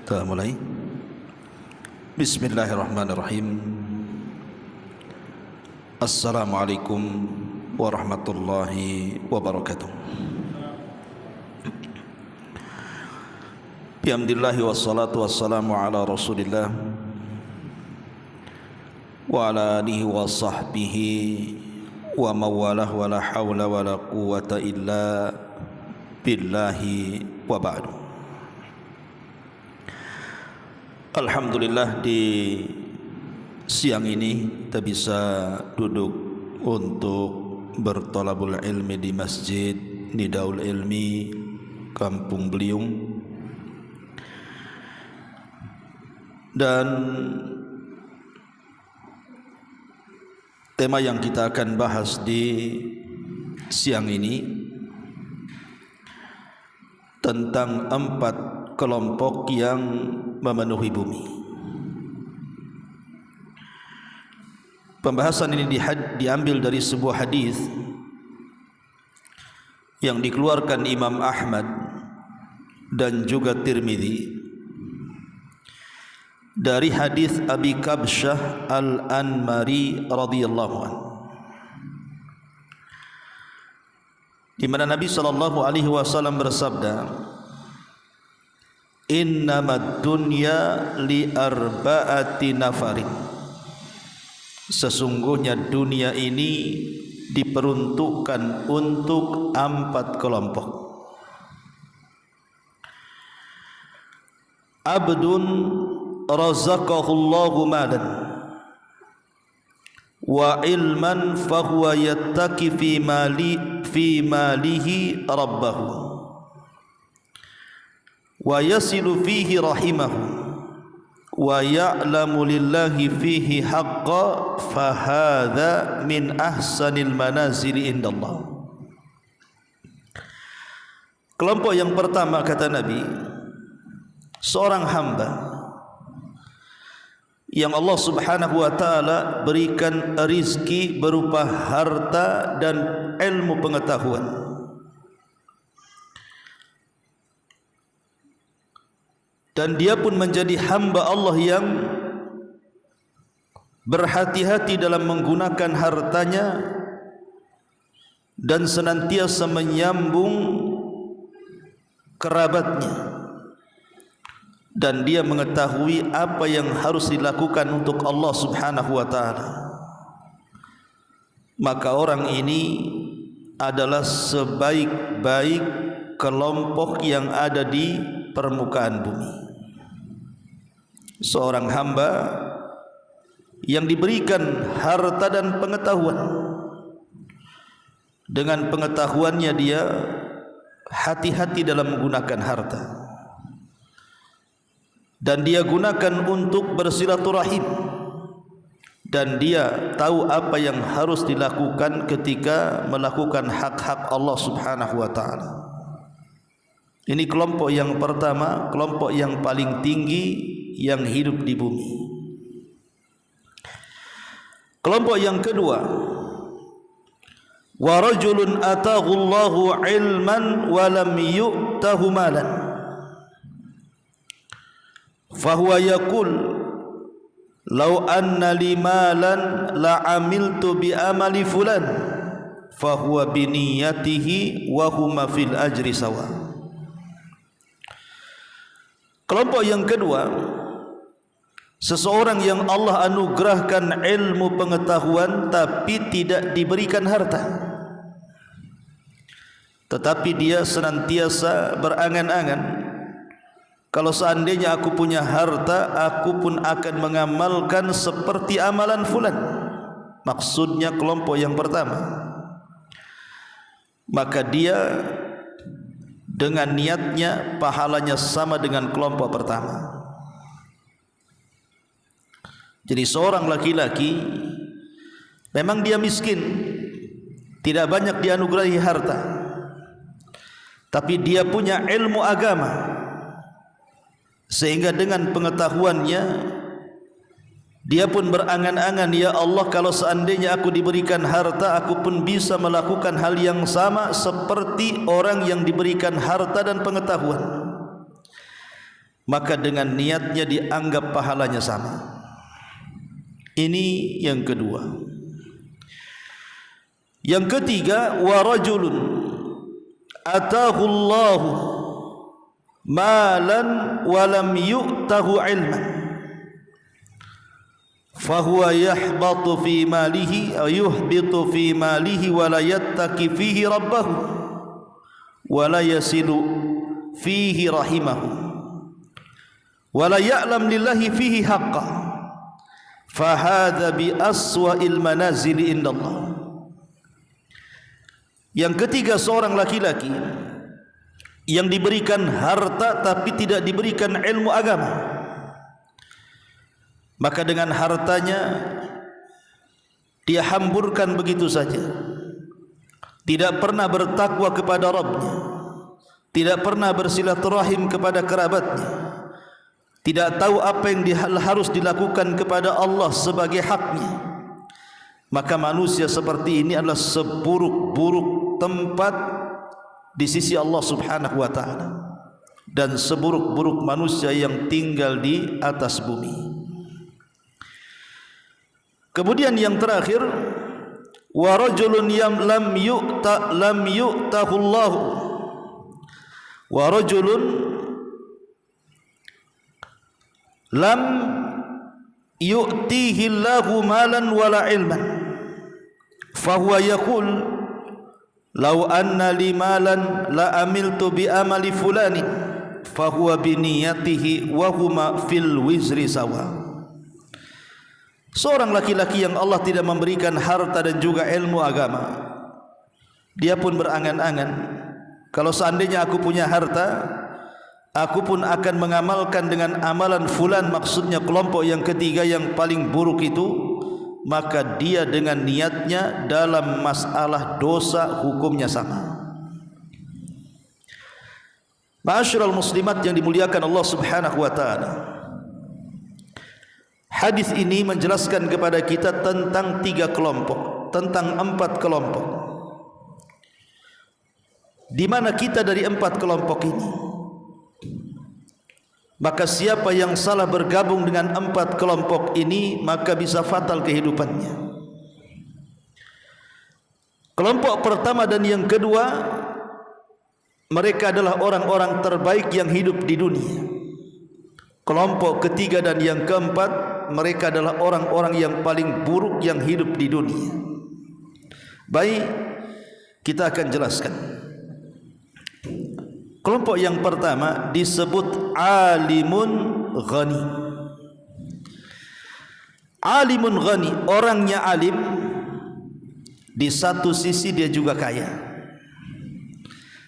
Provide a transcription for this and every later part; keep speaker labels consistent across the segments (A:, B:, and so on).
A: Kita mulai. Bismillahirrahmanirrahim. Assalamualaikum warahmatullahi wabarakatuh. Bihamdillahi wassalatu wassalamu ala rasulillah wa ala alihi wa sahbihi wa mawalah wa la hawla wa la quwata illa billahi wa ba'du. Alhamdulillah, di siang ini kita bisa duduk untuk bertolabul ilmi di Masjid Nidaul Ilmi Kampung Beliung, dan tema yang kita akan bahas di siang ini tentang 4 kelompok yang memenuhi bumi. Pembahasan ini diambil dari sebuah hadis yang dikeluarkan Imam Ahmad dan juga Tirmidzi dari hadis Abi Kabsyah Al-Anmari radhiyallahu anhu, di mana Nabi sallallahu alaihi wasallam bersabda, "Innamad dunya li arba'ati nafarin." Sesungguhnya dunia ini diperuntukkan untuk 4 kelompok. Abdun razaqahullahu malan wa ilman fahuwa yattaqi fi malihi rabbahu wa yasilu fihi rahimahu wa ya'lamu lillahi fihi haqqa fahadha min ahsanil manazili indallah. Kelompok yang pertama, kata Nabi, seorang hamba yang Allah subhanahu wa ta'ala berikan rizki berupa harta dan ilmu pengetahuan, dan dia pun menjadi hamba Allah yang berhati-hati dalam menggunakan hartanya dan senantiasa menyambung kerabatnya, dan dia mengetahui apa yang harus dilakukan untuk Allah subhanahu wa ta'ala, maka orang ini adalah sebaik-baik kelompok yang ada di permukaan bumi. Seorang hamba yang diberikan harta dan pengetahuan, dengan pengetahuannya dia hati-hati dalam menggunakan harta, dan dia gunakan untuk bersilaturahim, dan dia tahu apa yang harus dilakukan ketika melakukan hak-hak Allah subhanahu wa ta'ala. Ini kelompok yang pertama, kelompok yang paling tinggi yang hidup di bumi. Kelompok yang kedua, wa rajulun atahu Allahu ilman wa lam yu'tahu malan fahuwa yaqul law anna li malan la amiltu bi amali fulan fahuwa bi niyyatihi wa huma fil ajri sawa. Kelompok yang kedua, seseorang yang Allah anugerahkan ilmu pengetahuan tapi tidak diberikan harta, tetapi dia senantiasa berangan-angan, kalau seandainya aku punya harta, aku pun akan mengamalkan seperti amalan fulan. Maksudnya kelompok yang pertama, maka dia dengan niatnya pahalanya sama dengan kelompok pertama. Jadi seorang laki-laki memang dia miskin, tidak banyak dianugerahi harta, tapi dia punya ilmu agama, sehingga dengan pengetahuannya dia pun berangan-angan, ya Allah, kalau seandainya aku diberikan harta, aku pun bisa melakukan hal yang sama seperti orang yang diberikan harta dan pengetahuan. maka dengan niatnya dianggap pahalanya sama. Ini yang kedua. Yang ketiga, wa rajulun atahu Allahu malan wa lam yu'tahu ilman fahuwa yahbatu fi malihi aw yuhbitu fi malihi wa la yattaqi fihi rabbahu wa la yasilu fihi rahimahu wa la ya'lam lillahi fihi haqqa fahadha bi aswa'il manazili indallah. Yang ketiga, seorang laki-laki yang diberikan harta tapi tidak diberikan ilmu agama, maka dengan hartanya dia hamburkan begitu saja, tidak pernah bertakwa kepada Rabbnya, tidak pernah bersilaturahim kepada kerabatnya, tidak tahu apa yang harus dilakukan kepada Allah sebagai haknya, maka manusia seperti ini adalah seburuk-buruk tempat di sisi Allah Subhanahu wa ta'ala, dan seburuk-buruk manusia yang tinggal di atas bumi. Kemudian yang terakhir, wa rajulun lam yu'tahu Allah, wa rajulun lam yu'tihi Allahu malan wala ilman fahuwa yaqul law anna li malan la amiltu bi amali fulani fahuwa bi niyatihi wa huma fil wizri sawa. Seorang laki-laki yang Allah tidak memberikan harta dan juga ilmu agama, dia pun berangan-angan, kalau seandainya aku punya harta, aku pun akan mengamalkan dengan amalan fulan, maksudnya kelompok yang ketiga yang paling buruk itu, maka dia dengan niatnya dalam masalah dosa hukumnya sama. Ma'asyiral muslimat yang dimuliakan Allah Subhanahu wa ta'ala, hadis ini menjelaskan kepada kita tentang 3 kelompok, tentang 4 kelompok, di mana kita dari 4 kelompok ini. Maka siapa yang salah bergabung dengan 4 kelompok ini, maka bisa fatal kehidupannya. Kelompok pertama dan yang kedua, mereka adalah orang-orang terbaik yang hidup di dunia. Kelompok ketiga dan yang keempat, mereka adalah orang-orang yang paling buruk yang hidup di dunia. Baik, kita akan jelaskan. Kelompok yang pertama disebut alimun ghani. Alimun ghani, orangnya alim, di satu sisi dia juga kaya.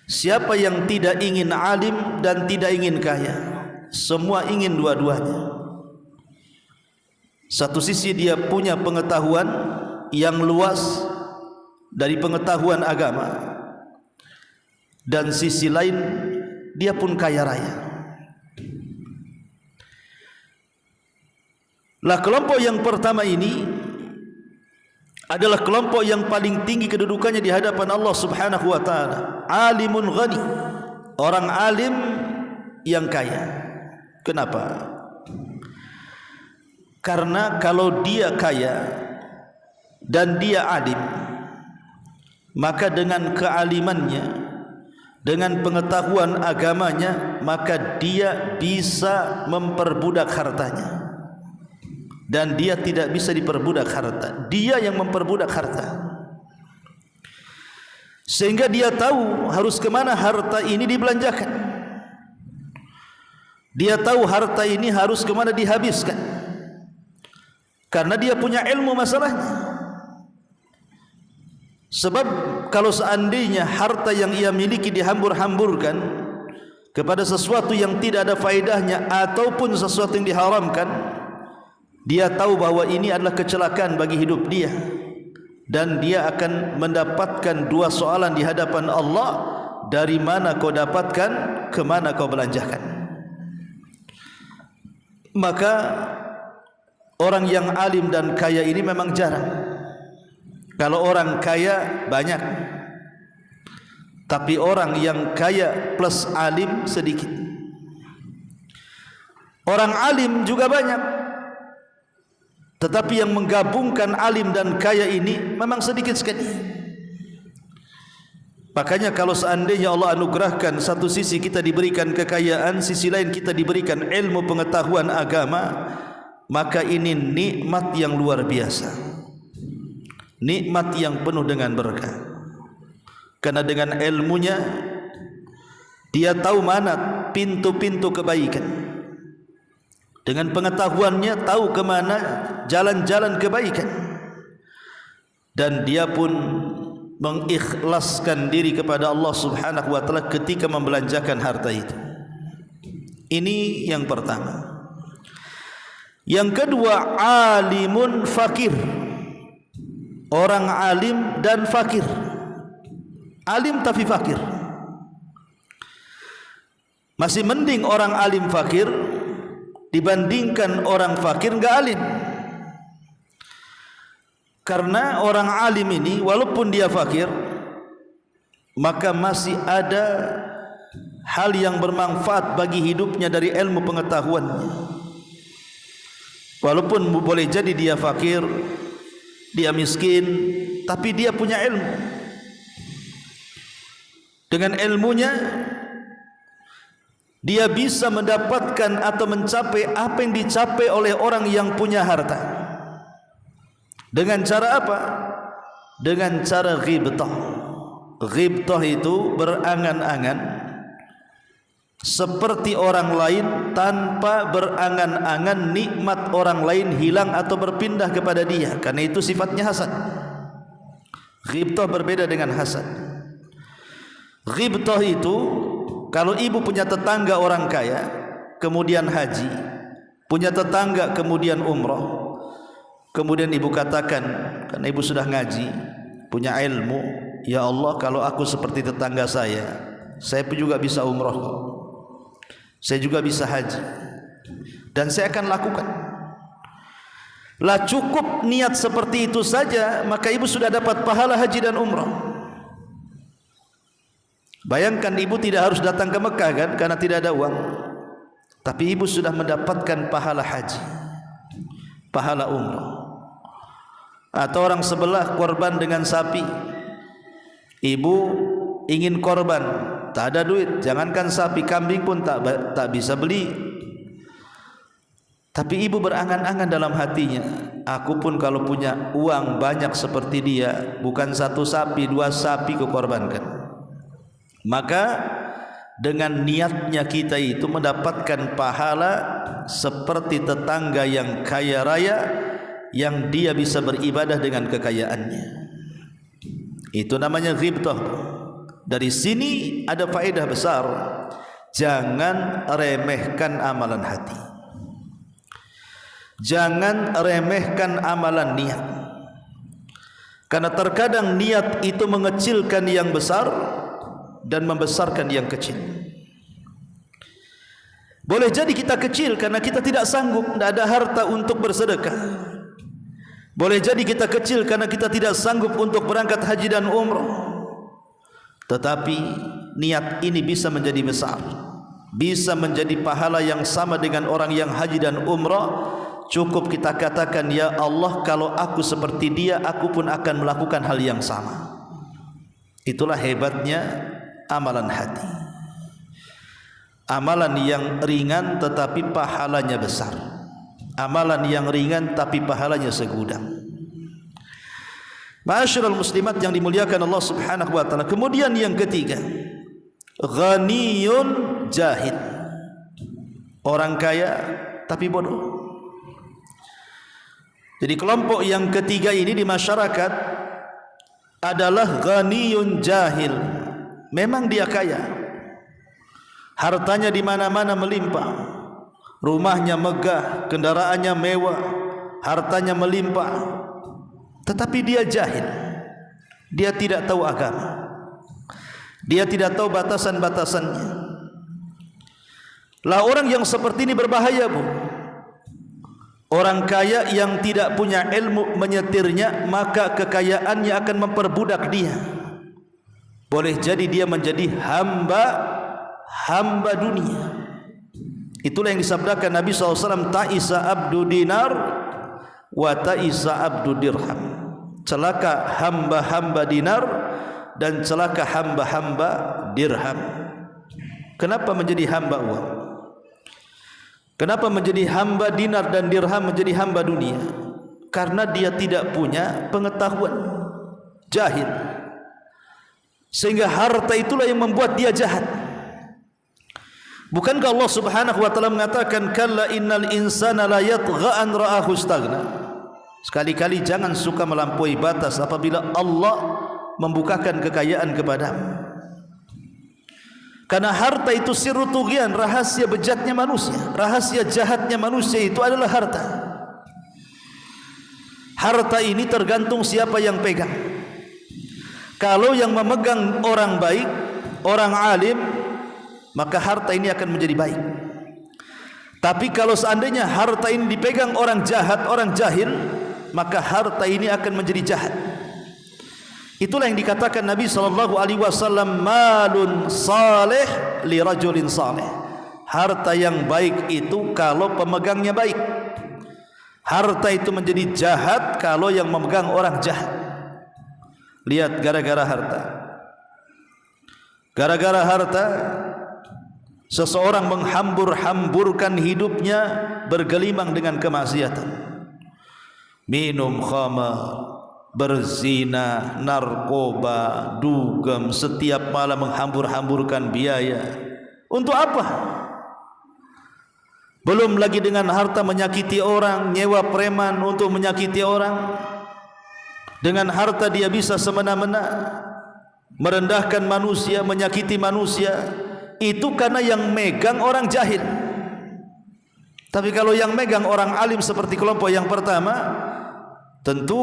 A: Siapa yang tidak ingin alim dan tidak ingin kaya? Semua ingin dua-duanya. Satu sisi dia punya pengetahuan yang luas dari pengetahuan agama, dan sisi lain dia pun kaya raya. Lah, kelompok yang pertama ini adalah kelompok yang paling tinggi kedudukannya di hadapan Allah Subhanahu wa ta'ala. Alimun ghani, orang alim yang kaya. Kenapa? Karena kalau dia kaya dan dia alim, maka dengan kealimannya, dengan pengetahuan agamanya, maka dia bisa memperbudak hartanya, dan dia tidak bisa diperbudak harta. Dia yang memperbudak harta, sehingga dia tahu harus kemana harta ini dibelanjakan. Dia tahu harta ini harus kemana dihabiskan, karena dia punya ilmu masalahnya. Sebab kalau seandainya harta yang ia miliki dihambur-hamburkan kepada sesuatu yang tidak ada faedahnya ataupun sesuatu yang diharamkan, dia tahu bahwa ini adalah kecelakaan bagi hidup dia, dan dia akan mendapatkan 2 soalan di hadapan Allah. Dari mana kau dapatkan, kemana kau belanjakan? Maka orang yang alim dan kaya ini memang jarang. Kalau orang kaya banyak, tapi orang yang kaya plus alim sedikit. Orang alim juga banyak, tetapi yang menggabungkan alim dan kaya ini memang sedikit sekali. Makanya kalau seandainya Allah anugerahkan satu sisi kita diberikan kekayaan, sisi lain kita diberikan ilmu pengetahuan agama, maka ini nikmat yang luar biasa, nikmat yang penuh dengan berkah. Karena dengan ilmunya dia tahu mana pintu-pintu kebaikan, dengan pengetahuannya tahu ke mana jalan-jalan kebaikan, dan dia pun mengikhlaskan diri kepada Allah Subhanahu wa taala ketika membelanjakan harta itu. Ini yang pertama. Yang kedua, alimun fakir. Orang alim dan fakir. Alim tapi fakir. Masih mending orang alim fakir dibandingkan orang fakir enggak alim. Karena orang alim ini walaupun dia fakir, maka masih ada hal yang bermanfaat bagi hidupnya dari ilmu pengetahuannya. Walaupun boleh jadi dia fakir, dia miskin, tapi dia punya ilmu. Dengan ilmunya dia bisa mendapatkan atau mencapai apa yang dicapai oleh orang yang punya harta. Dengan cara apa? Dengan cara ghibtah. Ghibtah itu berangan-angan seperti orang lain tanpa berangan-angan nikmat orang lain hilang atau berpindah kepada dia. Karena itu sifatnya hasad. Ghibtah berbeda dengan hasad. Ghibtah itu kalau ibu punya tetangga orang kaya kemudian haji, punya tetangga kemudian umrah, kemudian ibu katakan, karena ibu sudah ngaji, punya ilmu, ya Allah kalau aku seperti tetangga saya pun juga bisa umrah, saya juga bisa haji, dan saya akan lakukan. Lah cukup niat seperti itu saja, maka ibu sudah dapat pahala haji dan umrah. Bayangkan ibu tidak harus datang ke Mekah kan, karena tidak ada uang, tapi ibu sudah mendapatkan pahala haji, pahala umrah. Atau orang sebelah korban dengan sapi, ibu ingin korban, tak ada duit, jangankan sapi, kambing pun tak bisa beli, tapi ibu berangan-angan dalam hatinya, aku pun kalau punya uang banyak seperti dia, bukan satu sapi, 2 sapi kukorbankan. Maka dengan niatnya kita itu mendapatkan pahala seperti tetangga yang kaya raya, yang dia bisa beribadah dengan kekayaannya. Itu namanya ghibtah. Dari sini ada faedah besar. Jangan remehkan amalan hati, jangan remehkan amalan niat. Karena terkadang niat itu mengecilkan yang besar dan membesarkan yang kecil. Boleh jadi kita kecil karena kita tidak sanggup, tidak ada harta untuk bersedekah. Boleh jadi kita kecil karena kita tidak sanggup untuk berangkat haji dan umrah. Tetapi niat ini bisa menjadi besar, bisa menjadi pahala yang sama dengan orang yang haji dan umrah. Cukup kita katakan, ya Allah kalau aku seperti dia, aku pun akan melakukan hal yang sama. Itulah hebatnya amalan hati. Amalan yang ringan tetapi pahalanya besar. Amalan yang ringan tapi pahalanya segudang. Ma'asyiral muslimat yang dimuliakan Allah Subhanahu wa taala. Kemudian yang ketiga, ghaniyun jahid. Orang kaya tapi bodoh. Jadi kelompok yang ketiga ini di masyarakat adalah ghaniyun jahil. Memang dia kaya, hartanya di mana-mana melimpah, rumahnya megah, kendaraannya mewah, hartanya melimpah, tetapi dia jahil. Dia tidak tahu agama, dia tidak tahu batasan-batasannya. Lah orang yang seperti ini berbahaya, Bu. Orang kaya yang tidak punya ilmu menyetirnya, maka kekayaannya akan memperbudak dia. Boleh jadi dia menjadi hamba dunia. Itulah yang disabdakan Nabi SAW, ta'isa abdu dinar wa ta'isa abdu dirham. Celaka hamba-hamba dinar dan celaka hamba-hamba dirham. Kenapa menjadi hamba uang? Kenapa menjadi hamba dinar dan dirham, menjadi hamba dunia? Karena dia tidak punya pengetahuan, jahil. Sehingga harta itulah yang membuat dia jahat. Bukankah Allah Subhanahu wa taala mengatakan, kalla innal insana la yatgha an ra'ahu istaghna. Sekali-kali jangan suka melampaui batas apabila Allah membukakan kekayaan kepadamu. Karena harta itu sirru tughyan, rahasia bejatnya manusia, rahasia jahatnya manusia itu adalah harta. Harta ini tergantung siapa yang pegang. Kalau yang memegang orang baik, orang alim, maka harta ini akan menjadi baik. Tapi kalau seandainya harta ini dipegang orang jahat, orang jahil, maka harta ini akan menjadi jahat. Itulah yang dikatakan Nabi SAW, malun salih li rajulin salih. Harta yang baik itu kalau pemegangnya baik. Harta itu menjadi jahat kalau yang memegang orang jahat. Lihat, gara-gara harta, gara-gara harta seseorang menghambur-hamburkan hidupnya bergelimang dengan kemaksiatan. Minum khamar, berzina, narkoba, dugem, setiap malam menghambur-hamburkan biaya. Untuk apa? Belum lagi dengan harta menyakiti orang, nyewa preman untuk menyakiti orang. Dengan harta dia bisa semena-mena merendahkan manusia, menyakiti manusia. Itu karena yang megang orang jahil. Tapi kalau yang megang orang alim seperti kelompok yang pertama, tentu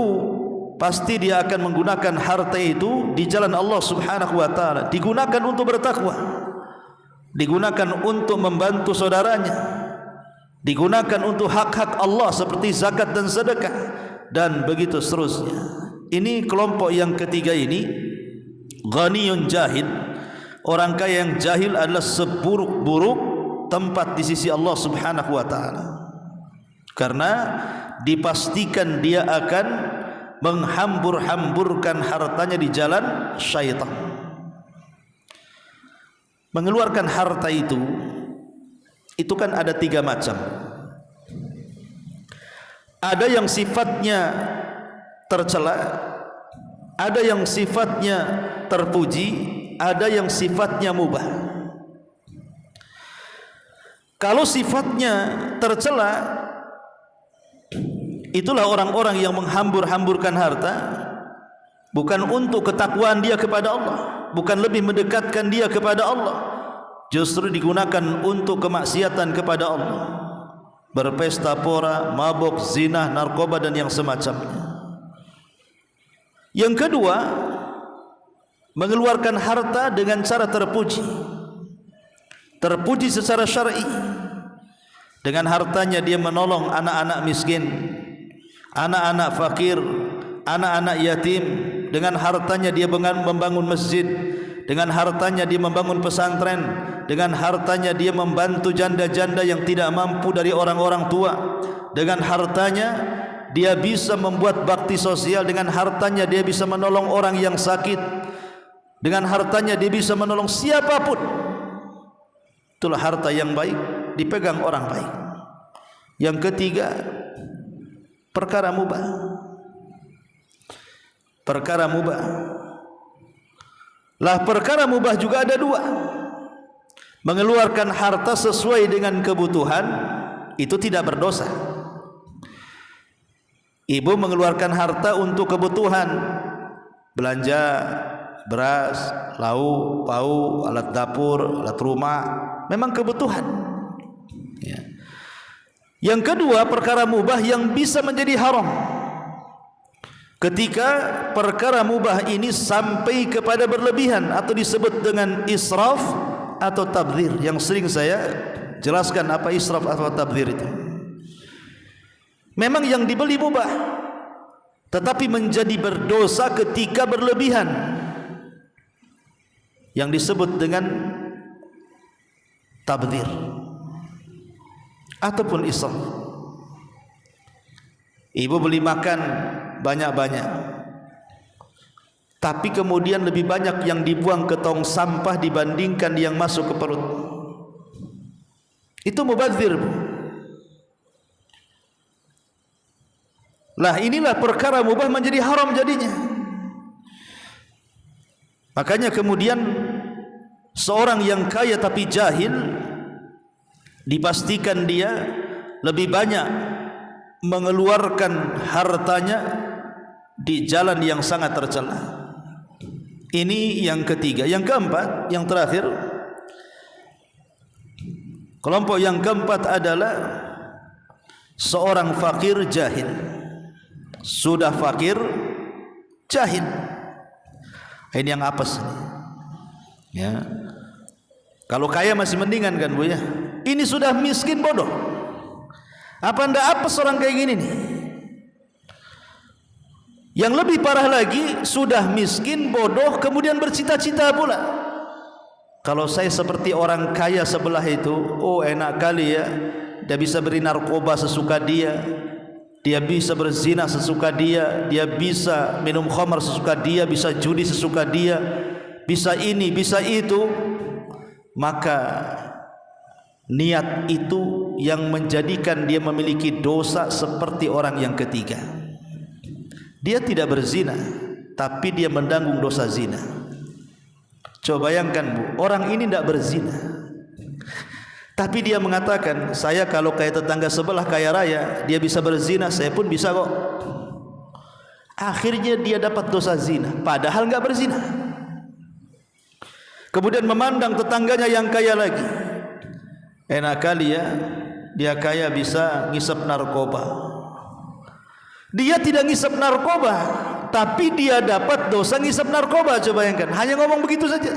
A: pasti dia akan menggunakan harta itu di jalan Allah Subhanahu wa taala, digunakan untuk bertakwa, digunakan untuk membantu saudaranya, digunakan untuk hak-hak Allah seperti zakat dan sedekah, dan begitu seterusnya. Ini kelompok yang ketiga ini, ghaniyun jahil. Orang kaya yang jahil adalah seburuk-buruk tempat di sisi Allah Subhanahu wa taala. Karena dipastikan dia akan menghambur-hamburkan hartanya di jalan syaitan. Mengeluarkan harta itu kan ada 3 macam. Ada yang sifatnya tercela, ada yang sifatnya terpuji, ada yang sifatnya mubah. Kalau sifatnya tercela, itulah orang-orang yang menghambur-hamburkan harta bukan untuk ketakwaan dia kepada Allah, bukan lebih mendekatkan dia kepada Allah, justru digunakan untuk kemaksiatan kepada Allah, berpesta pora, mabuk, zina, narkoba dan yang semacamnya. Yang kedua, mengeluarkan harta dengan cara terpuji, terpuji secara syar'i. Dengan hartanya dia menolong anak-anak miskin, anak-anak fakir, anak-anak yatim. Dengan hartanya dia membangun masjid, dengan hartanya dia membangun pesantren, dengan hartanya dia membantu janda-janda yang tidak mampu dari orang-orang tua. Dengan hartanya dia bisa membuat bakti sosial, dengan hartanya dia bisa menolong orang yang sakit, dengan hartanya dia bisa menolong siapapun. Itulah harta yang baik dipegang orang baik. Yang ketiga, perkara mubah. Perkara mubah. Lah perkara mubah juga ada 2. Mengeluarkan harta sesuai dengan kebutuhan itu tidak berdosa. Ibu mengeluarkan harta untuk kebutuhan belanja beras, lauk, pauk, alat dapur, alat rumah, memang kebutuhan. Ya. Yang kedua, perkara mubah yang bisa menjadi haram. Ketika perkara mubah ini sampai kepada berlebihan atau disebut dengan israf atau tabdzir, yang sering saya jelaskan apa israf atau tabdzir itu. Memang yang dibeli mubah, tetapi menjadi berdosa ketika berlebihan, yang disebut dengan tabdzir. ataupun israf. Ibu beli makan banyak-banyak, tapi kemudian lebih banyak yang dibuang ke tong sampah dibandingkan yang masuk ke perut. Itu mubadzir, Bu. Lah inilah perkara mubah menjadi haram jadinya. Makanya kemudian seorang yang kaya tapi jahil, dipastikan dia lebih banyak mengeluarkan hartanya di jalan yang sangat tercela. Ini yang ketiga. Yang keempat, yang terakhir, kelompok yang keempat adalah seorang fakir jahil. Sudah fakir jahil. Ini yang apes. Ya. Kalau kaya masih mendingan kan, Bu ya. Ini sudah miskin bodoh. Apa ndak apes orang kayak gini nih? Yang lebih parah lagi, sudah miskin, bodoh, kemudian bercita-cita pula. Kalau saya seperti orang kaya sebelah itu, oh enak kali ya. Dia bisa beri narkoba sesuka dia, dia bisa berzina sesuka dia, dia bisa minum khamar sesuka dia, bisa judi sesuka dia, bisa ini, bisa itu. Maka niat itu yang menjadikan dia memiliki dosa seperti orang yang ketiga. Dia tidak berzina, tapi dia menanggung dosa zina. Coba bayangkan, Bu, orang ini tidak berzina, tapi dia mengatakan, saya kalau kayak tetangga sebelah kaya raya, dia bisa berzina, saya pun bisa kok. Akhirnya dia dapat dosa zina, padahal nggak berzina. Kemudian memandang tetangganya yang kaya lagi, enak kali ya, dia kaya bisa ngisap narkoba. Dia tidak ngisap narkoba, tapi dia dapat dosa ngisap narkoba. Coba bayangkan, hanya ngomong begitu saja.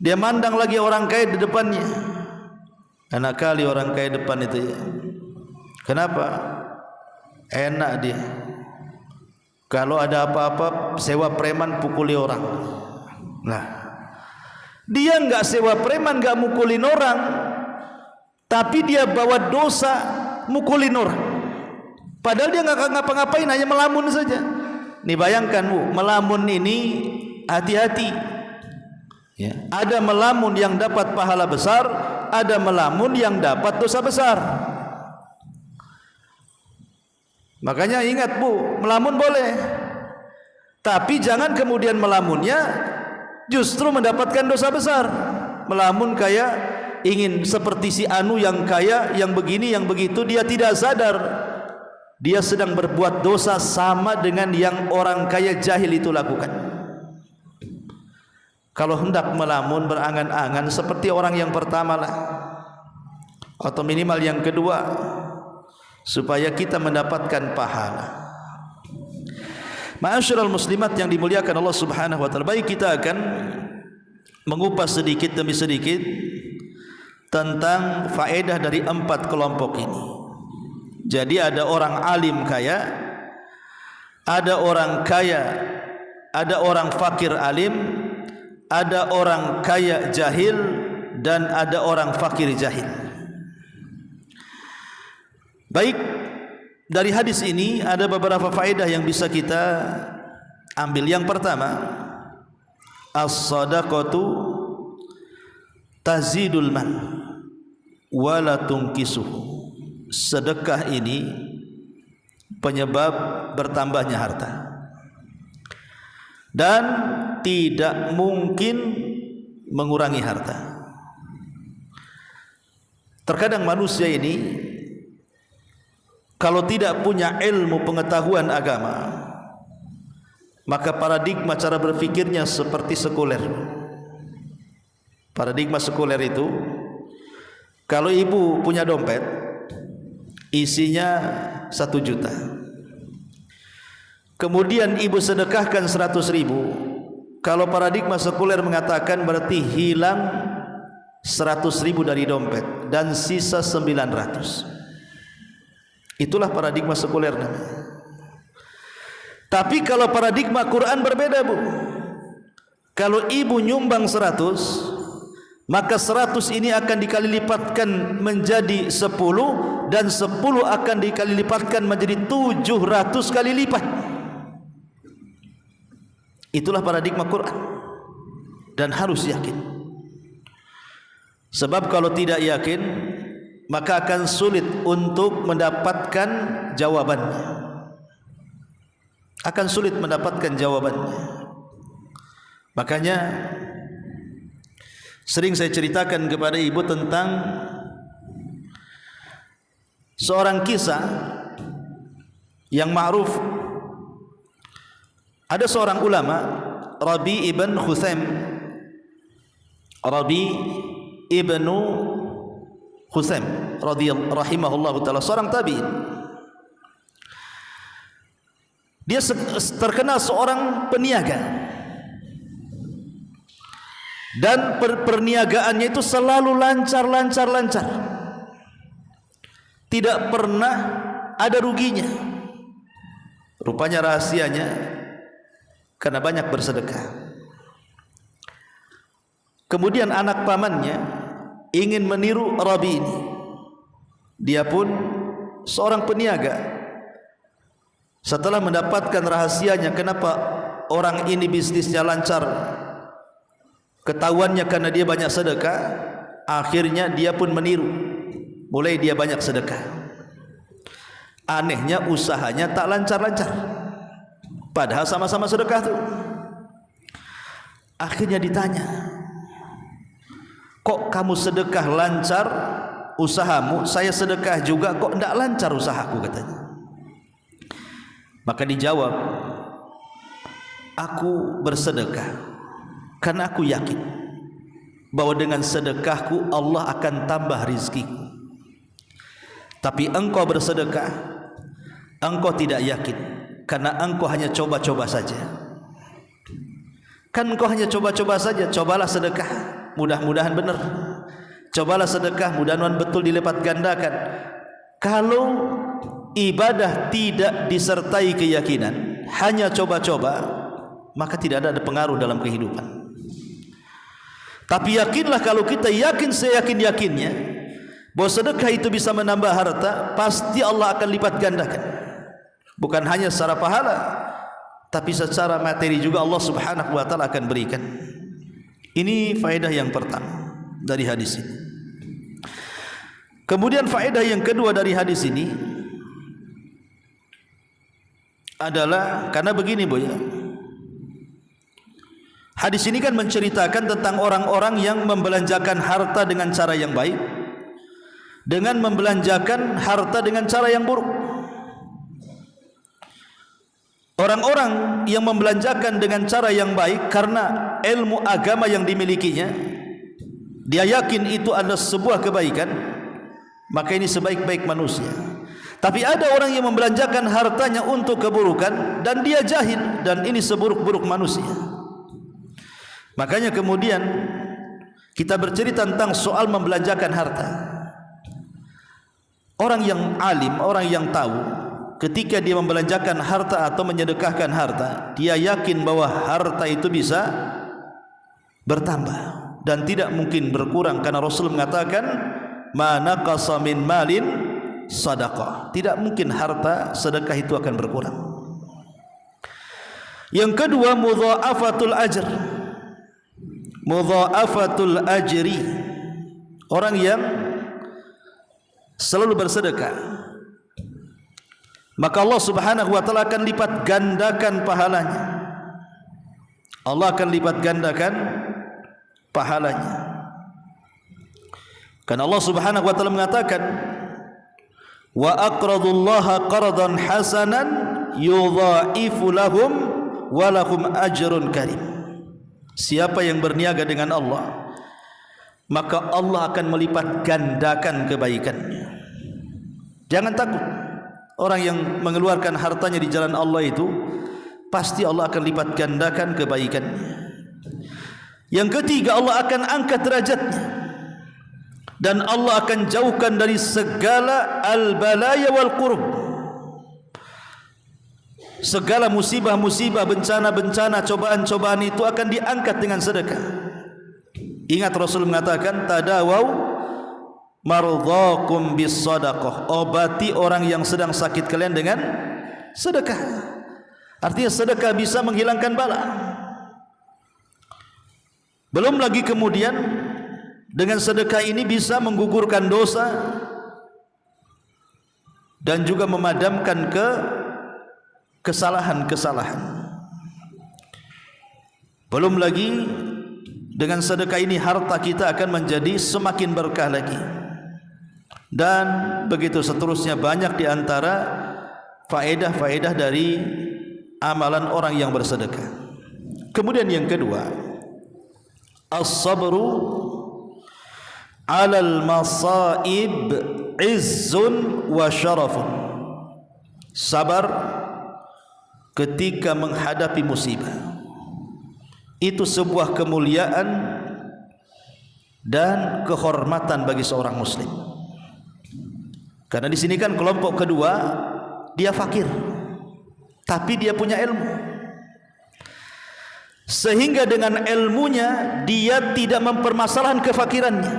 A: Dia mandang lagi orang kaya di depannya. Enak kali orang kaya depan itu ya. Kenapa? Enak dia. Kalau ada apa-apa sewa preman pukuli orang. Nah, dia enggak sewa preman, enggak mukulin orang, tapi dia bawa dosa mukulin orang. Padahal dia enggak ngapa-ngapain, hanya melamun saja. Nih bayangkan, Bu, melamun ini hati-hati. Ya, ada melamun yang dapat pahala besar, ada melamun yang dapat dosa besar. Makanya ingat, Bu, melamun boleh, tapi jangan kemudian melamunnya justru mendapatkan dosa besar. Melamun kayak ingin seperti si Anu yang kaya, yang begini, yang begitu, dia tidak sadar dia sedang berbuat dosa sama dengan yang orang kaya jahil itu lakukan. Kalau hendak melamun berangan-angan seperti orang yang pertama lah, atau minimal yang kedua, supaya kita mendapatkan pahala. Ma'asyiral muslimat yang dimuliakan Allah Subhanahu wa taala, baik kita akan mengupas sedikit demi sedikit tentang faedah dari 4 kelompok ini. Jadi ada orang alim kaya, ada orang kaya, ada orang fakir alim, ada orang kaya jahil, dan ada orang fakir jahil. Baik, dari hadis ini ada beberapa faedah yang bisa kita ambil. Yang pertama, as-sadaqatu tazidul mal wala tunqisuhu. Sedekah ini penyebab bertambahnya harta dan tidak mungkin mengurangi harta. Terkadang manusia ini kalau tidak punya ilmu pengetahuan agama, maka paradigma cara berfikirnya seperti sekuler. Paradigma sekuler itu, kalau ibu punya dompet isinya 1 juta, kemudian ibu sedekahkan 100.000, kalau paradigma sekuler mengatakan berarti hilang 100.000 dari dompet dan sisa 900. Itulah paradigma sekuler namanya. Tapi kalau paradigma Quran berbeda, Bu. Kalau ibu nyumbang 100, maka 100 ini akan dikali lipatkan menjadi 10, dan 10 akan dikali lipatkan menjadi 700 kali lipat. Itulah paradigma Quran, dan harus yakin. Sebab kalau tidak yakin, maka akan sulit untuk mendapatkan jawabannya. Akan sulit mendapatkan jawabannya. Makanya sering saya ceritakan kepada ibu tentang seorang kisah yang ma'ruf. Ada seorang ulama, Rabi ibn Khusaim, Rabi ibn Khusaim rahimahullahu ta'ala, seorang tabi'in. Dia terkenal seorang peniaga, dan perniagaannya itu selalu lancar. Tidak pernah ada ruginya. Rupanya rahasianya karena banyak bersedekah. Kemudian anak pamannya ingin meniru Rabi ini. Dia pun seorang peniaga. Setelah mendapatkan rahasianya kenapa orang ini bisnisnya lancar, ketahuannya karena dia banyak sedekah, akhirnya dia pun meniru. Mulai dia banyak sedekah. Anehnya usahanya tak lancar-lancar, padahal sama-sama sedekah tuh. Akhirnya ditanya, kok kamu sedekah lancar usahamu, saya sedekah juga kok tidak lancar usahaku, katanya. Maka dijawab, aku bersedekah karena aku yakin bahwa dengan sedekahku Allah akan tambah rizkiku. Tapi engkau bersedekah, engkau tidak yakin karena engkau hanya coba-coba saja. Kan engkau hanya coba-coba saja. Cobalah sedekah, mudah-mudahan benar. Cobalah sedekah, mudah-mudahan betul dilipat gandakan. Kalau ibadah tidak disertai keyakinan, hanya coba-coba, maka tidak ada pengaruh dalam kehidupan. Tapi yakinlah, kalau kita yakin seyakin-yakinnya bahwa sedekah itu bisa menambah harta, pasti Allah akan lipat gandakan. Bukan hanya secara pahala, tapi secara materi juga Allah Subhanahu wa taala akan berikan. Ini faedah yang pertama dari hadis ini. Kemudian faedah yang kedua dari hadis ini adalah, karena begini Bu ya, hadis ini kan menceritakan tentang orang-orang yang membelanjakan harta dengan cara yang baik, dengan membelanjakan harta dengan cara yang buruk. Orang-orang yang membelanjakan dengan cara yang baik karena ilmu agama yang dimilikinya, dia yakin itu adalah sebuah kebaikan, maka ini sebaik-baik manusia. Tapi ada orang yang membelanjakan hartanya untuk keburukan dan dia jahil, dan ini seburuk-buruk manusia. Makanya kemudian kita bercerita tentang soal membelanjakan harta. Orang yang alim, orang yang tahu, ketika dia membelanjakan harta atau menyedekahkan harta, dia yakin bahwa harta itu bisa bertambah dan tidak mungkin berkurang, karena Rasul mengatakan, ma naqasa min malin sadaqah. Tidak mungkin harta sedekah itu akan berkurang. Yang kedua, mudha'afatul ajr. Mudha'afatul ajri. Orang yang selalu bersedekah, maka Allah Subhanahu wa taala akan lipat gandakan pahalanya. Allah akan lipat gandakan pahalanya. Karena Allah Subhanahu wa taala mengatakan, wa aqradullaha qardan hasanan yudha'ifu lahum wa lahum ajrun karim. Siapa yang berniaga dengan Allah, maka Allah akan melipat gandakan kebaikannya. Jangan takut. Orang yang mengeluarkan hartanya di jalan Allah itu, pasti Allah akan lipat gandakan kebaikannya. Yang ketiga, Allah akan angkat derajatnya, dan Allah akan jauhkan dari segala al-balaya wal qurb. Segala musibah-musibah, bencana-bencana, cobaan-cobaan itu akan diangkat dengan sedekah. Ingat Rasul mengatakan tadawau mardhakum bis sadaqah, obati orang yang sedang sakit kalian dengan sedekah. Artinya sedekah bisa menghilangkan bala. Belum lagi kemudian dengan sedekah ini bisa menggugurkan dosa dan juga memadamkan kesalahan-kesalahan. Belum lagi dengan sedekah ini harta kita akan menjadi semakin berkah lagi. Dan begitu seterusnya, banyak di antara faedah-faedah dari amalan orang yang bersedekah. Kemudian yang kedua, as-sabru 'alal masaib izzun wa syarafun. Sabar ketika menghadapi musibah itu sebuah kemuliaan dan kehormatan bagi seorang muslim. Karena di sini kan kelompok kedua, dia fakir tapi dia punya ilmu, sehingga dengan ilmunya dia tidak mempermasalahkan kefakirannya.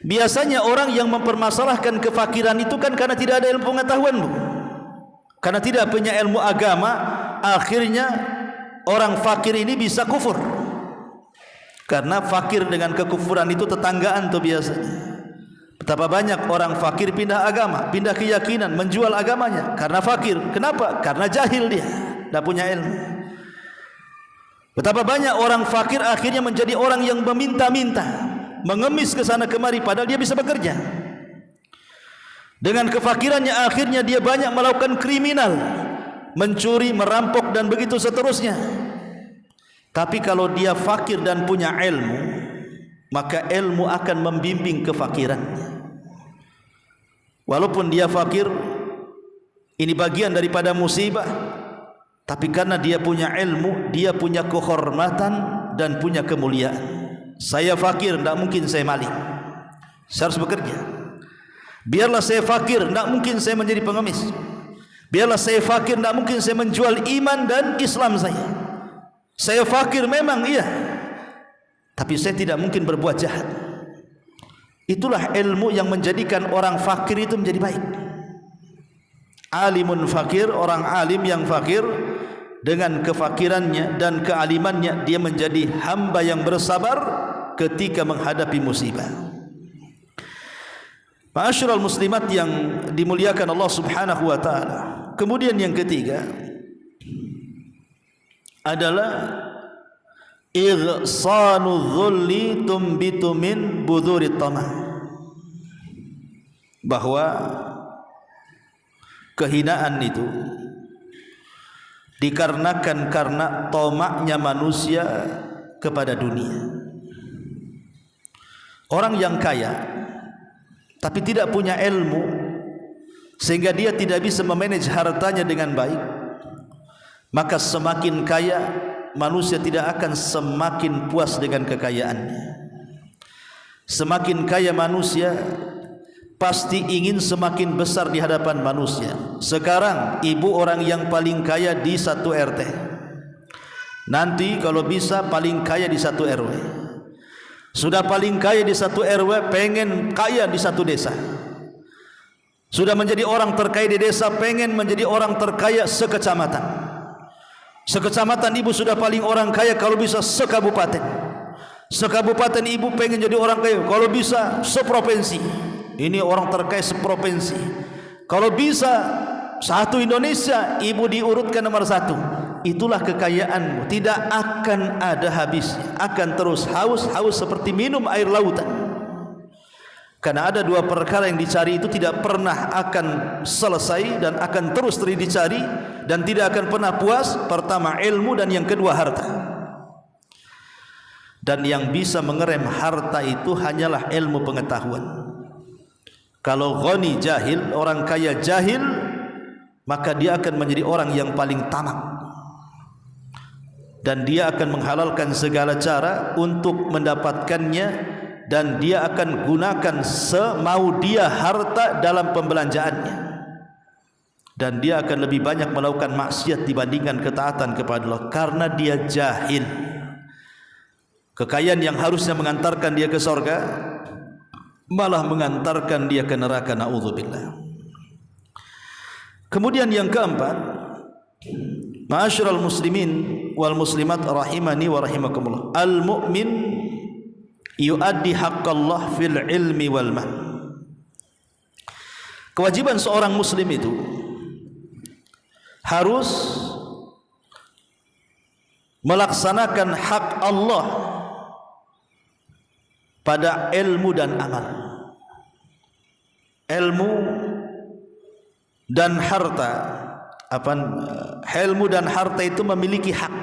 A: Biasanya orang yang mempermasalahkan kefakiran itu kan karena tidak ada ilmu pengetahuan, karena tidak punya ilmu agama. Akhirnya orang fakir ini bisa kufur, karena fakir dengan kekufuran itu tetanggaan tuh biasanya. Betapa banyak orang fakir pindah agama, pindah keyakinan, menjual agamanya karena fakir. Kenapa? Karena jahil, dia tidak punya ilmu. Betapa banyak orang fakir akhirnya menjadi orang yang meminta-minta, mengemis ke sana kemari padahal dia bisa bekerja. Dengan kefakirannya akhirnya dia banyak melakukan kriminal, mencuri, merampok dan begitu seterusnya. Tapi kalau dia fakir dan punya ilmu, maka ilmu akan membimbing kefakirannya. Walaupun dia fakir, ini bagian daripada musibah, tapi karena dia punya ilmu, dia punya kehormatan dan punya kemuliaan. Saya fakir, tidak mungkin saya maling, saya harus bekerja. Biarlah saya fakir, tidak mungkin saya menjadi pengemis. Biarlah saya fakir, tidak mungkin saya menjual iman dan Islam saya. Saya fakir memang iya, tapi saya tidak mungkin berbuat jahat. Itulah ilmu yang menjadikan orang fakir itu menjadi baik. Alimun fakir, orang alim yang fakir, dengan kefakirannya dan kealimannya dia menjadi hamba yang bersabar ketika menghadapi musibah. Ma'asyiral muslimat yang dimuliakan Allah Subhanahu wa taala. Kemudian yang ketiga adalah ighsanu dhulli tumbitu min budhurit tamah, bahwa kehinaan itu dikarenakan karena tomaknya manusia kepada dunia. Orang yang kaya tapi tidak punya ilmu, sehingga dia tidak bisa memanage hartanya dengan baik, maka semakin kaya manusia tidak akan semakin puas dengan kekayaannya. Semakin kaya manusia pasti ingin semakin besar di hadapan manusia. Sekarang ibu orang yang paling kaya di satu RT, nanti kalau bisa paling kaya di satu RW. Sudah paling kaya di satu RW, pengen kaya di satu desa. Sudah menjadi orang terkaya di desa, pengen menjadi orang terkaya sekecamatan. Sekecamatan ibu sudah paling orang kaya, kalau bisa sekabupaten. Sekabupaten ibu pengen jadi orang kaya, kalau bisa seprovinsi. Ini orang terkaya seprovinsi. Kalau bisa satu Indonesia, ibu diurutkan nomor satu. Itulah kekayaanmu, tidak akan ada habisnya, akan terus haus seperti minum air lautan. Karena ada dua perkara yang dicari itu tidak pernah akan selesai dan akan terus dicari dan tidak akan pernah puas. Pertama ilmu, dan yang kedua harta. Dan yang bisa mengerem harta itu hanyalah ilmu pengetahuan. Kalau ghani jahil, orang kaya jahil, maka dia akan menjadi orang yang paling tamak, dan dia akan menghalalkan segala cara untuk mendapatkannya, dan dia akan gunakan semau dia harta dalam pembelanjaannya, dan dia akan lebih banyak melakukan maksiat dibandingkan ketaatan kepada Allah karena dia jahil. Kekayaan yang harusnya mengantarkan dia ke surga malah mengantarkan dia ke neraka, naudzubillah. Kemudian yang keempat, ma'asyiral muslimin wal muslimat rahimani wa rahimakumullah, al mu'min yuaddi haqqallah fil ilmi wal mal. Kewajiban seorang muslim itu harus melaksanakan hak Allah pada ilmu dan amal. Ilmu dan harta, ilmu dan harta itu memiliki hak,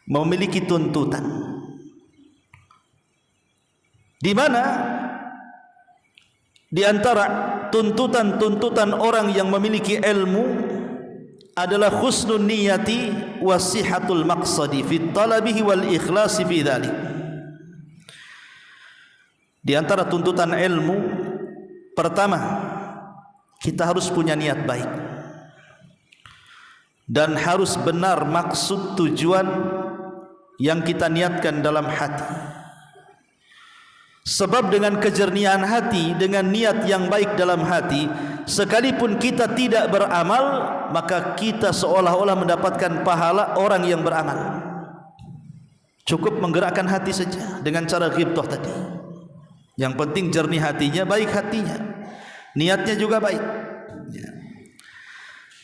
A: memiliki tuntutan, di mana di antara tuntutan-tuntutan orang yang memiliki ilmu adalah husnul niyati wasihatul maqsadi fi talabihi wal ikhlasi fi dzalik. Di antara tuntutan ilmu, pertama, kita harus punya niat baik dan harus benar maksud tujuan yang kita niatkan dalam hati. Sebab dengan kejernihan hati, dengan niat yang baik dalam hati, sekalipun kita tidak beramal, maka kita seolah-olah mendapatkan pahala orang yang beramal. Cukup menggerakkan hati saja dengan cara ghibthah tadi. Yang penting jernih hatinya, baik hatinya, niatnya juga baik.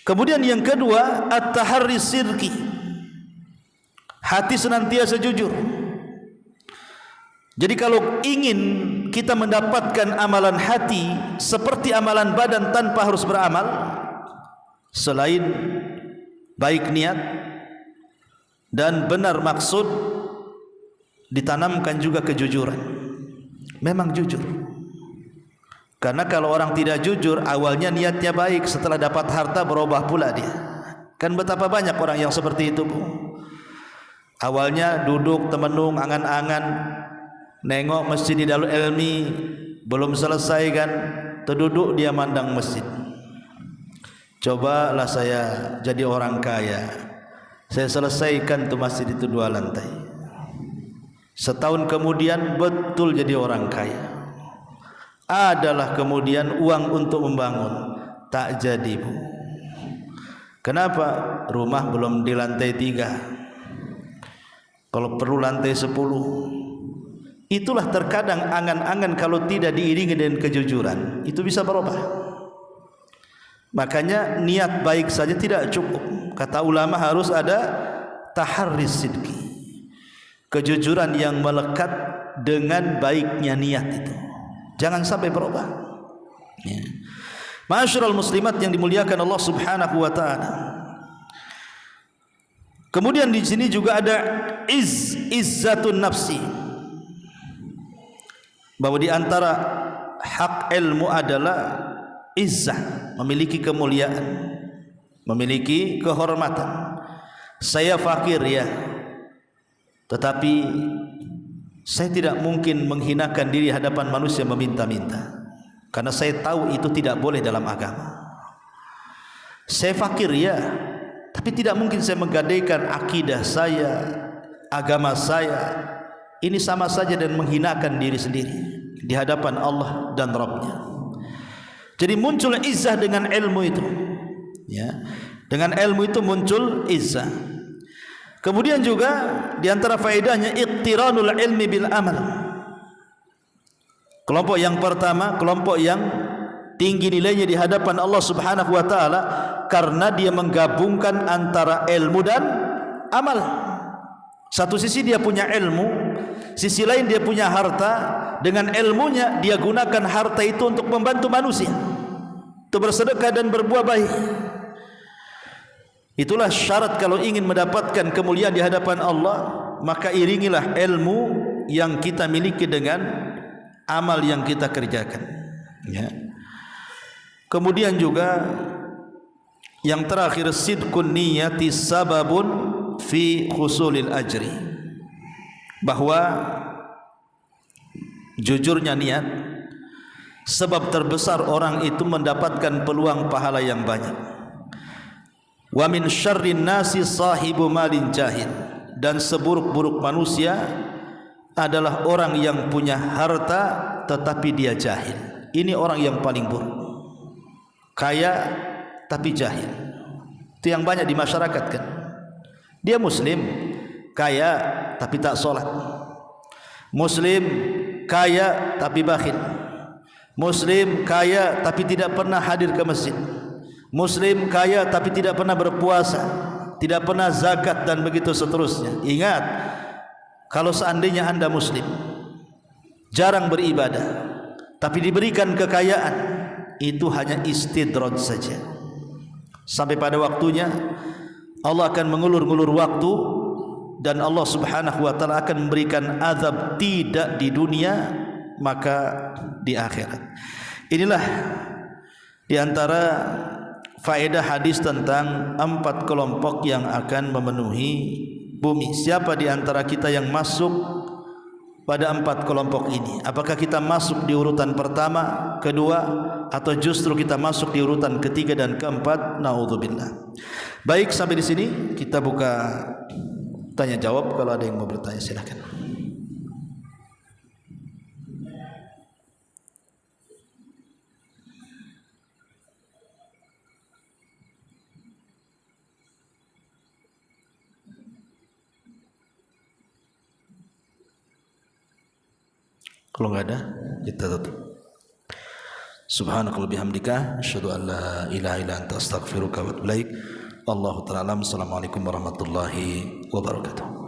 A: Kemudian yang kedua, at-taharri sidqi, hati senantiasa jujur. Jadi kalau ingin kita mendapatkan amalan hati seperti amalan badan tanpa harus beramal, selain baik niat dan benar maksud, ditanamkan juga kejujuran. Memang jujur. Karena kalau orang tidak jujur, awalnya niatnya baik, setelah dapat harta berubah pula dia. Kan betapa banyak orang yang seperti itu, Bu. Awalnya duduk temenung, angan-angan, nengok masjid di Darul Ilmi, belum selesai kan, terduduk dia mandang masjid. Cobalah saya jadi orang kaya, saya selesaikan tuh masjid itu 2 lantai. Setahun kemudian betul jadi orang kaya. Adalah kemudian uang untuk membangun, tak jadi, Bu. Kenapa? Rumah belum di lantai 3, kalau perlu lantai 10. Itulah terkadang angan-angan kalau tidak diiringi dengan kejujuran, itu bisa berubah. Makanya niat baik saja tidak cukup. Kata ulama harus ada taharris sidqi, kejujuran yang melekat dengan baiknya niat itu. Jangan sampai berubah. Ya. Ma'asyiral muslimat yang dimuliakan Allah Subhanahu wa taala. Kemudian di sini juga ada izzatun nafsi. Bahwa di antara hak ilmu adalah izzah, memiliki kemuliaan, memiliki kehormatan. Saya fakir ya, tetapi saya tidak mungkin menghinakan diri hadapan manusia meminta-minta, karena saya tahu itu tidak boleh dalam agama. Saya fakir ya, tapi tidak mungkin saya menggadaikan akidah saya, agama saya. Ini sama saja dan menghinakan diri sendiri di hadapan Allah dan Rabbnya. Jadi muncul izzah dengan ilmu itu, ya. Dengan ilmu itu muncul izzah. Kemudian juga di antara faedahnya iqtiranul ilmi bil amal. Kelompok yang pertama, kelompok yang tinggi nilainya di hadapan Allah Subhanahu wa taala karena dia menggabungkan antara ilmu dan amal. Satu sisi dia punya ilmu, sisi lain dia punya harta. Dengan ilmunya dia gunakan harta itu untuk membantu manusia, untuk bersedekah dan berbuat baik. Itulah syarat kalau ingin mendapatkan kemuliaan di hadapan Allah, maka iringilah ilmu yang kita miliki dengan amal yang kita kerjakan, ya. Kemudian juga yang terakhir, sidqun niyati sababun fi husulil ajri, bahwa jujurnya niat sebab terbesar orang itu mendapatkan peluang pahala yang banyak. Wa min syarrin nasi sahibu malin jahil, dan seburuk-buruk manusia adalah orang yang punya harta tetapi dia jahil. Ini orang yang paling buruk. Kaya tapi jahil. Itu yang banyak di masyarakat kan. Dia muslim, kaya tapi tak solat. Muslim kaya tapi bakhil. Muslim kaya tapi tidak pernah hadir ke masjid. Muslim kaya tapi tidak pernah berpuasa, tidak pernah zakat dan begitu seterusnya. Ingat, kalau seandainya Anda muslim, jarang beribadah, tapi diberikan kekayaan, itu hanya istidraj saja. Sampai pada waktunya Allah akan mengulur-ngulur waktu dan Allah Subhanahu wa taala akan memberikan azab tidak di dunia maka di akhirat. Inilah di antara faedah hadis tentang 4 kelompok yang akan memenuhi bumi. Siapa di antara kita yang masuk pada 4 kelompok ini? Apakah kita masuk di urutan pertama, kedua, atau justru kita masuk di urutan ketiga dan keempat? Naudzubillah. Baik, sampai di sini kita buka tanya jawab. Kalau ada yang mau bertanya silakan. Kalau enggak ada, kita tutup. Subhanakallahumma bihamdika asyhadu an la ilaha illa anta astaghfiruka wa atubu ilaik. Allahu ta'ala. Assalamualaikum warahmatullahi wabarakatuh.